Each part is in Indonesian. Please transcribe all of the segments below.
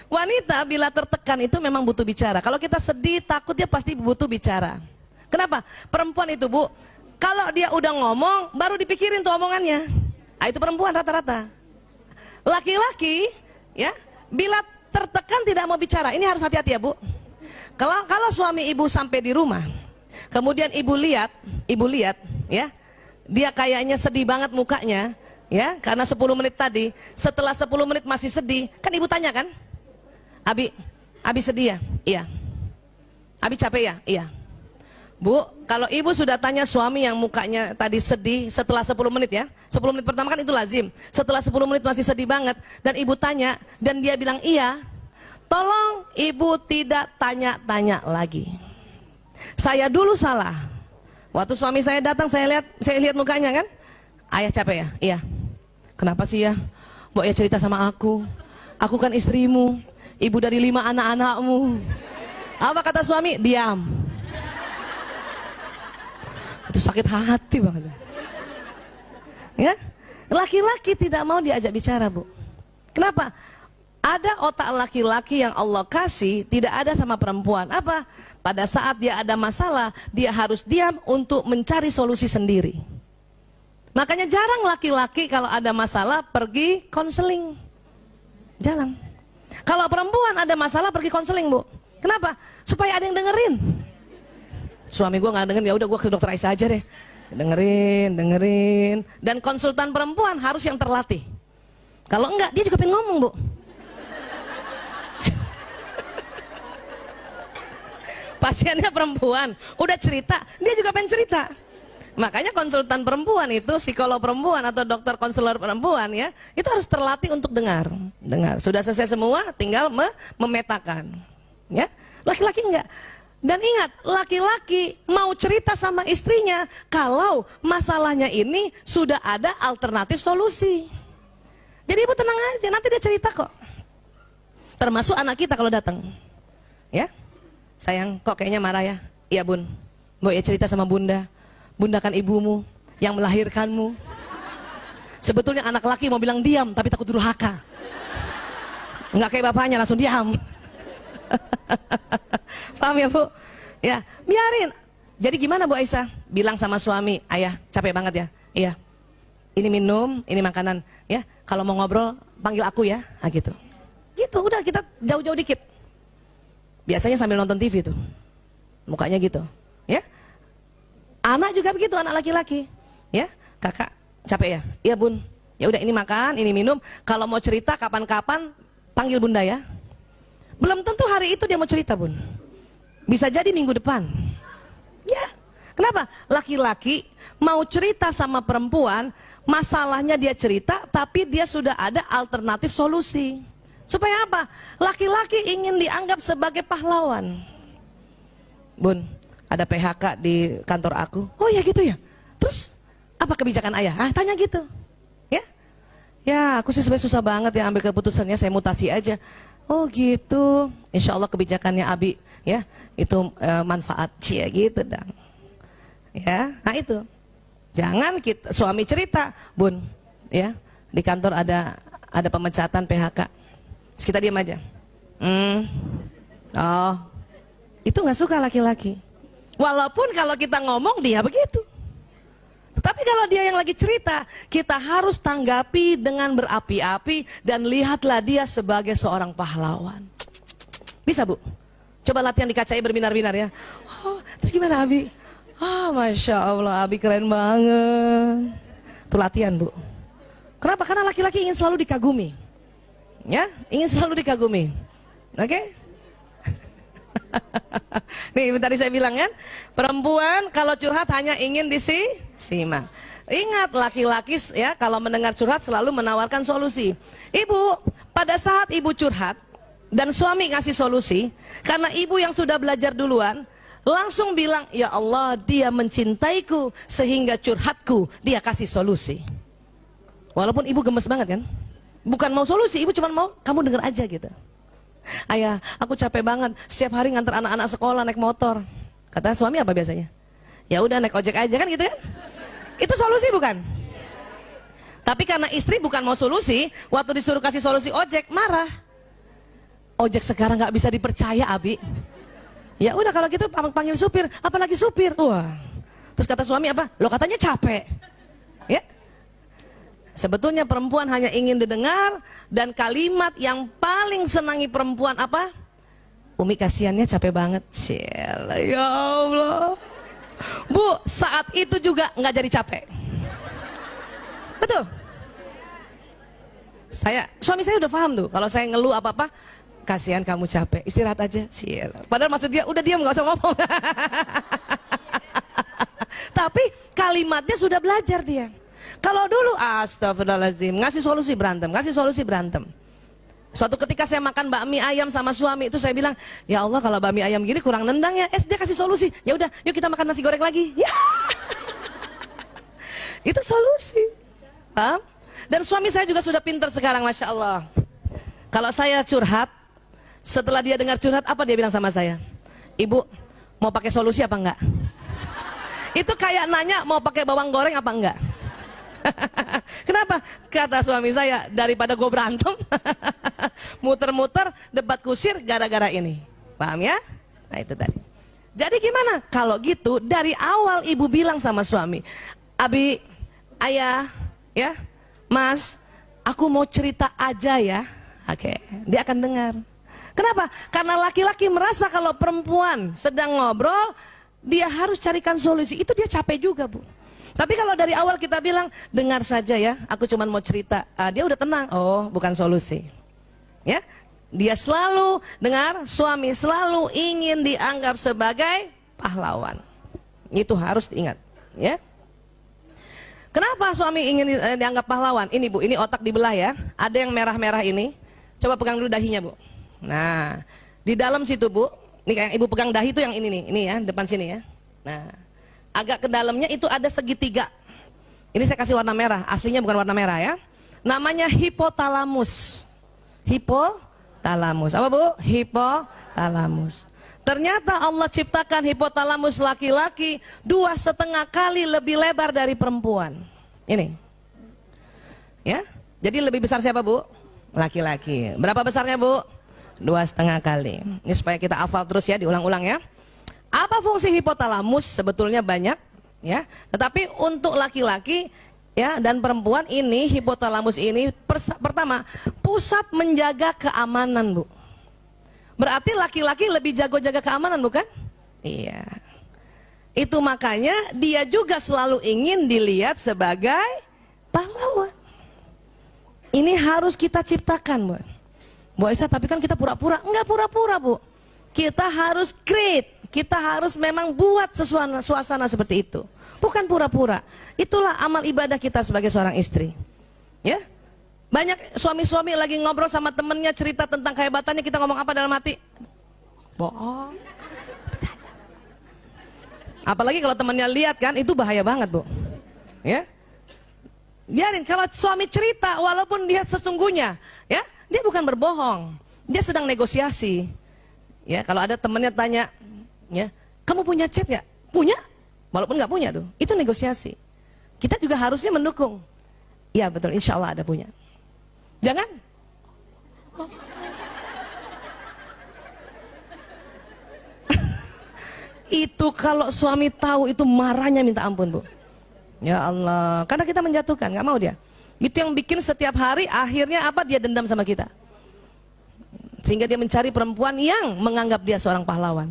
Wanita bila tertekan itu memang butuh bicara. Kalau kita sedih, takut, dia pasti butuh bicara. Kenapa? Perempuan itu, Bu, kalau dia udah ngomong, baru dipikirin tuh omongannya. Nah, itu perempuan rata-rata. Laki-laki, ya, bila tertekan tidak mau bicara. Ini harus hati-hati ya, Bu. Kalau suami ibu sampai di rumah, kemudian ibu lihat, ya, dia kayaknya sedih banget mukanya, ya, karena 10 menit tadi. Setelah 10 menit masih sedih, kan ibu tanya kan? Abi sedih ya? Iya. Abi capek ya? Iya. Bu, kalau ibu sudah tanya suami yang mukanya tadi sedih setelah 10 menit ya, 10 menit pertama kan itu lazim. Setelah 10 menit masih sedih banget dan ibu tanya dan dia bilang iya, tolong ibu tidak tanya-tanya lagi. Saya dulu salah. Waktu suami saya datang saya lihat mukanya kan, ayah capek ya? Iya. Kenapa sih ya? Mbok ya cerita sama aku kan istrimu, ibu dari 5 anak-anakmu. Apa kata suami? Diam. Itu sakit hati banget. Ya, laki-laki tidak mau diajak bicara, Bu. Kenapa? Ada otak laki-laki yang Allah kasih tidak ada sama perempuan. Apa? Pada saat dia ada masalah, dia harus diam untuk mencari solusi sendiri. Makanya jarang laki-laki kalau ada masalah pergi konseling. Jarang. Kalau perempuan ada masalah pergi konseling, Bu. Kenapa? Supaya ada yang dengerin. Suami gue nggak dengerin, ya udah gue ke dokter Aisyah aja deh. Dengerin. Dan konsultan perempuan harus yang terlatih. Kalau enggak, dia juga pengen ngomong, Bu. Pasiennya perempuan, udah cerita, dia juga pengen cerita. Makanya konsultan perempuan itu, psikolog perempuan atau dokter konselor perempuan ya, itu harus terlatih untuk dengar. Sudah selesai semua, tinggal memetakan. Ya, laki-laki enggak. Dan ingat, laki-laki mau cerita sama istrinya kalau masalahnya ini sudah ada alternatif solusi. Jadi ibu tenang aja, nanti dia cerita kok. Termasuk anak kita kalau datang. Ya. Sayang, kok kayaknya marah ya? Iya, Bun. Mbok ya cerita sama Bunda. Bunda kan ibumu yang melahirkanmu. Sebetulnya anak laki mau bilang diam, tapi takut durhaka. Enggak kayak bapaknya, langsung diam. Paham ya, Bu? Ya, biarin. Jadi gimana, Bu Aisyah? Bilang sama suami, ayah capek banget ya? Iya. Ini minum, ini makanan. Ya, kalau mau ngobrol, panggil aku ya. Nah, gitu. Gitu, udah kita jauh-jauh dikit. Biasanya sambil nonton TV tuh, mukanya gitu, ya. Anak juga begitu, anak laki-laki, ya. Kakak capek ya? Iya, Bun. Ya udah, ini makan, ini minum. Kalau mau cerita kapan-kapan panggil Bunda ya. Belum tentu hari itu dia mau cerita, Bun. Bisa jadi minggu depan. Ya. Kenapa? Laki-laki mau cerita sama perempuan, masalahnya dia cerita, tapi dia sudah ada alternatif solusi. Supaya apa? Laki-laki ingin dianggap sebagai pahlawan. Bun, ada PHK di kantor aku. Oh ya gitu ya. Terus apa kebijakan ayah? Ah, tanya gitu. Ya? Ya, aku sih sebenarnya susah banget ya ambil keputusannya, saya mutasi aja. Oh gitu. Insya Allah kebijakannya Abi ya itu manfaat cia gitu dong. Ya, nah itu. Jangan kita suami cerita, Bun, ya di kantor ada pemecatan PHK. Terus kita diam aja. Oh, itu nggak suka laki-laki. Walaupun kalau kita ngomong dia begitu. Tetapi kalau dia yang lagi cerita, kita harus tanggapi dengan berapi-api dan lihatlah dia sebagai seorang pahlawan. Bisa, Bu? Coba latihan di kacanya berbinar-binar ya. Oh, terus gimana Abi? Ah, Masya Allah, Abi keren banget. Itu latihan, Bu. Kenapa? Karena laki-laki ingin selalu dikagumi. Ya, ingin selalu dikagumi. Oke? Nih, tadi saya bilang kan, perempuan kalau curhat hanya ingin disimak. Ingat, laki-laki ya kalau mendengar curhat selalu menawarkan solusi. Ibu, pada saat ibu curhat dan suami ngasih solusi, karena ibu yang sudah belajar duluan, langsung bilang, ya Allah, dia mencintaiku sehingga curhatku dia kasih solusi. Walaupun ibu gemes banget kan, bukan mau solusi, ibu cuma mau kamu denger aja gitu. Ayah, aku capek banget setiap hari nganter anak-anak sekolah naik motor. Kata suami apa biasanya? Ya udah naik ojek aja kan gitu kan? Itu solusi bukan? Tapi karena istri bukan mau solusi, waktu disuruh kasih solusi ojek marah. ojek sekarang nggak bisa dipercaya, Abi. Ya udah kalau gitu panggil supir, apalagi supir. Wah. Terus kata suami apa? Lo katanya capek. Ya. Sebetulnya perempuan hanya ingin didengar, dan kalimat yang paling senangi perempuan apa? Umi kasihannya capek banget. Ciela, ya Allah. Bu, saat itu juga nggak jadi capek. Betul. Suami saya udah paham tuh. Kalau saya ngeluh apa-apa, kasihan kamu capek, istirahat aja. Ciela. Padahal maksud dia, udah diam nggak usah ngomong. Tapi kalimatnya sudah belajar dia. Kalau dulu astagfirullahaladzim, ngasih solusi berantem. Suatu ketika saya makan bakmi ayam sama suami, itu saya bilang, ya Allah kalau bakmi ayam gini kurang nendang ya. Dia kasih solusi, ya udah yuk kita makan nasi goreng lagi. Ya. Itu solusi. Paham? Dan suami saya juga sudah pintar sekarang, Masya Allah. Kalau saya curhat, setelah dia dengar curhat, apa dia bilang sama saya? Ibu, mau pakai solusi apa enggak? Itu kayak nanya mau pakai bawang goreng apa enggak. Kenapa? Kata suami saya, daripada gue berantem muter-muter debat kusir gara-gara ini. Paham ya? Nah itu tadi. Jadi gimana? Kalau gitu dari awal ibu bilang sama suami, Abi, ayah, ya, Mas, aku mau cerita aja ya. Oke, dia akan dengar. Kenapa? Karena laki-laki merasa kalau perempuan sedang ngobrol, dia harus carikan solusi. Itu dia capek juga, Bu. Tapi kalau dari awal kita bilang, dengar saja ya, aku cuma mau cerita, dia udah tenang. Oh, bukan solusi. Ya, dia selalu dengar, suami selalu ingin dianggap sebagai pahlawan. Itu harus diingat. Ya. Kenapa suami ingin dianggap pahlawan? Ini Bu, ini otak dibelah ya. Ada yang merah-merah ini. Coba pegang dulu dahinya Bu. Nah, di dalam situ Bu, ini kayak ibu pegang dahi itu yang ini nih, ini ya, depan sini ya. Nah, agak ke dalamnya itu ada segitiga. Ini saya kasih warna merah, aslinya bukan warna merah ya. Namanya hipotalamus. Hipotalamus. Apa Bu? Hipotalamus. Ternyata Allah ciptakan hipotalamus laki-laki 2,5 kali lebih lebar dari perempuan. Ini. Ya. Jadi lebih besar siapa Bu? Laki-laki. Berapa besarnya Bu? 2,5 kali. Ini supaya kita hafal terus ya, diulang-ulang ya. Apa fungsi hipotalamus? Sebetulnya banyak ya. Tetapi untuk laki-laki ya dan perempuan ini hipotalamus ini pertama pusat menjaga keamanan Bu. Berarti laki-laki lebih jago jaga keamanan bukan? Iya. Itu makanya dia juga selalu ingin dilihat sebagai pahlawan. Ini harus kita ciptakan Bu. Bu Aisyah, tapi kan kita pura-pura. Enggak pura-pura Bu. Kita harus create, kita harus memang buat suasana seperti itu. Bukan pura-pura. Itulah amal ibadah kita sebagai seorang istri. Ya. Banyak suami-suami lagi ngobrol sama temennya cerita tentang kehebatannya, kita ngomong apa dalam hati? Bohong. Apalagi kalau temennya lihat kan, itu bahaya banget Bu. Ya. Biarin, kalau suami cerita walaupun dia sesungguhnya, ya, dia bukan berbohong, dia sedang negosiasi. Ya, kalau ada temennya tanya, ya, kamu punya chat nggak? Punya, walaupun nggak punya tuh, itu negosiasi. Kita juga harusnya mendukung. Ya betul, insya Allah ada punya. Jangan. Itu kalau suami tahu itu marahnya minta ampun Bu. Ya Allah, karena kita menjatuhkan, nggak mau dia. Itu yang bikin setiap hari akhirnya apa, dia dendam sama kita. Sehingga dia mencari perempuan yang menganggap dia seorang pahlawan.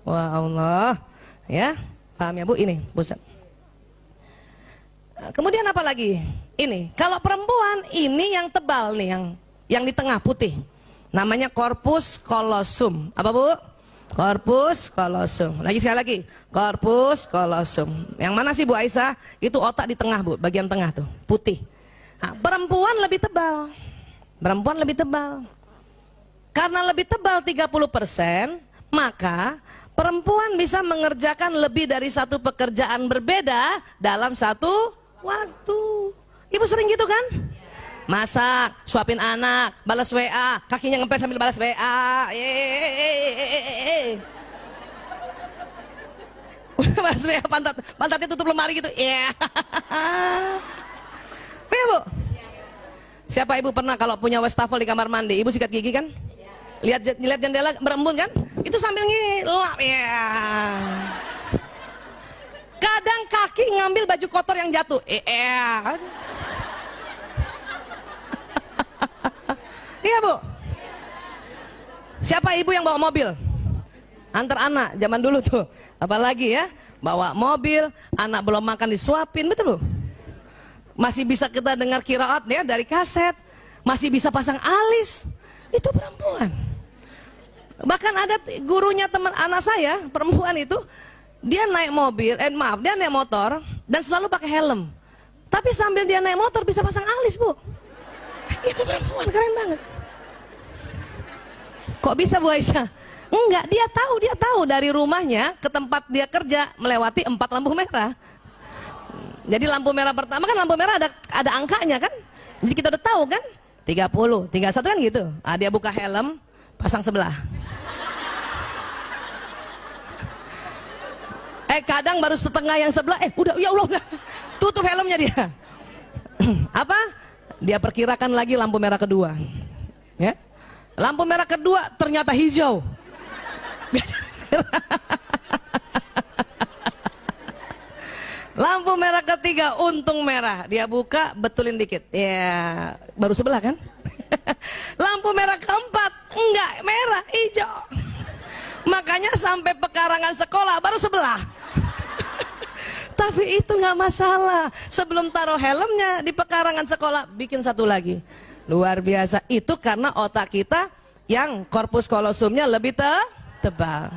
Wah Allah, ya paham ya Bu? Ini pusat. Kemudian apa lagi? Ini kalau perempuan ini yang tebal nih, yang di tengah putih, namanya corpus callosum. Apa Bu? Corpus callosum. Lagi sekali lagi, corpus callosum. Yang mana sih Bu Aisyah? Itu otak di tengah Bu, bagian tengah tuh, putih. Nah, perempuan lebih tebal. Perempuan lebih tebal. Karena lebih tebal 30%, maka perempuan bisa mengerjakan lebih dari satu pekerjaan berbeda dalam satu waktu. Ibu sering gitu kan? Masak, suapin anak, balas WA, kakinya ngepel sambil balas WA. Balas WA, pantatnya tutup lemari gitu. Ya. Ya Bu. Siapa ibu pernah kalau punya wastafel di kamar mandi, ibu sikat gigi kan? lihat jendela berembun kan? Itu sambil ngilap ya. Kadang kaki ngambil baju kotor yang jatuh. Iya Bu. Siapa ibu yang bawa mobil? Antar anak, zaman dulu tuh. Apalagi ya, bawa mobil, anak belum makan disuapin, betul Bu? Masih bisa kita dengar qiraat ya dari kaset, masih bisa pasang alis. Itu perempuan. Bahkan ada gurunya teman anak saya, perempuan itu, dia naik mobil, dia naik motor dan selalu pakai helm. Tapi sambil dia naik motor bisa pasang alis, Bu. Itu perempuan, keren banget. Kok bisa Bu Aisyah? Enggak, dia tahu dari rumahnya ke tempat dia kerja melewati 4 lampu merah. Jadi lampu merah pertama kan, lampu merah ada angkanya kan? Jadi kita udah tahu kan? 30, 31 kan gitu. Dia buka helm, pasang sebelah. Kadang baru setengah yang sebelah, udah, ya Allah, udah. Tutup helmnya dia. Apa? Dia perkirakan lagi lampu merah kedua. Ya. Lampu merah kedua ternyata hijau. Lampu merah ketiga untung merah. Dia buka, betulin dikit. Ya, baru sebelah kan? Lampu merah keempat enggak, merah, hijau. Makanya sampai pekarangan sekolah baru sebelah. Tapi itu nggak masalah. Sebelum taruh helmnya di pekarangan sekolah, bikin satu lagi. Luar biasa. Itu karena otak kita yang korpus kolosumnya lebih tebal.